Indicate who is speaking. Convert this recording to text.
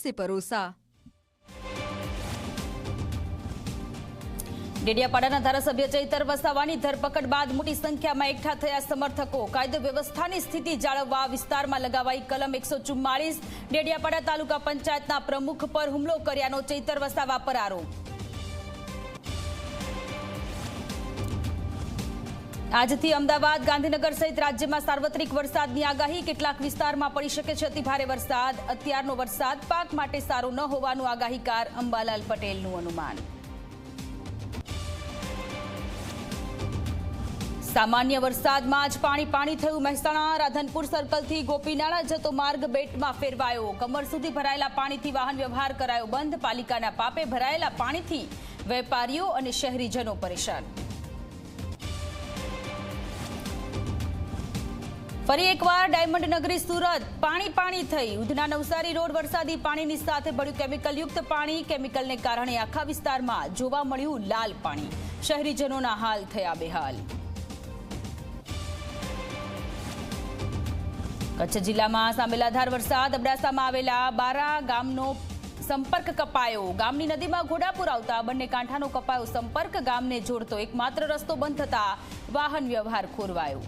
Speaker 1: से परोसा।
Speaker 2: ડેડિયાપાડાના ધારાસભ્ય ચૈતર વસાવાની ધરપકડ બાદ મોટી સંખ્યામાં એકઠા થયા સમર્થકો। કાયદો વ્યવસ્થાની સ્થિતિ જાળવવા વિસ્તારમાં લગાવાઈ કલમ 144। ડેડિયાપાડા તાલુકા પંચાયતના પ્રમુખ પર હુમલો કર્યાનો ચૈતર વસાવા પર આરોપ। આજથી અમદાવાદ, ગાંધીનગર સહિત રાજ્યમાં સાર્વત્રિક વરસાદની આગાહી। કેટલાક વિસ્તારમાં પડી શકે છે અતિભારે વરસાદ। અત્યારનો વરસાદ પાક માટે સારો ન હોવાનું આગાહીકાર અંબાલાલ પટેલનું અનુમાન। સામાન્ય વરસાદમાં જ પાણી થયું મહેસાણા। રાધનપુર સર્કલથી ગોપીનાળા જતો માર્ગ બેટમાં ફેરવાયો। કમર સુધી ભરાયેલા પાણીથી વાહન વ્યવહાર કરાયો બંધ। પાલિકાના પાપે ભરાયેલા પાણીથી વેપારીઓ અને શહેરીજનો પરેશાન। ફરી એકવાર ડાયમંડ નગરી સુરત પાણી થઈ। ઉધના નવસારી રોડ વરસાદી પાણીની સાથે ભળ્યું કેમિકલયુક્ત પાણી। કેમિકલને કારણે આખા વિસ્તારમાં જોવા મળ્યું લાલ પાણી। શહેરીજનોના હાલ થયા બેહાલ। કચ્છ જિલ્લામાં સામેલાધાર વરસાદ। અબડાસામાં આવેલા બારા ગામનો સંપર્ક કપાયો। ગામની નદીમાં ઘોડાપુર આવતા બંને કાંઠાનો કપાયો સંપર્ક। ગામને જોડતો એકમાત્ર રસ્તો બંધ થતા વાહન વ્યવહાર ખોરવાયો।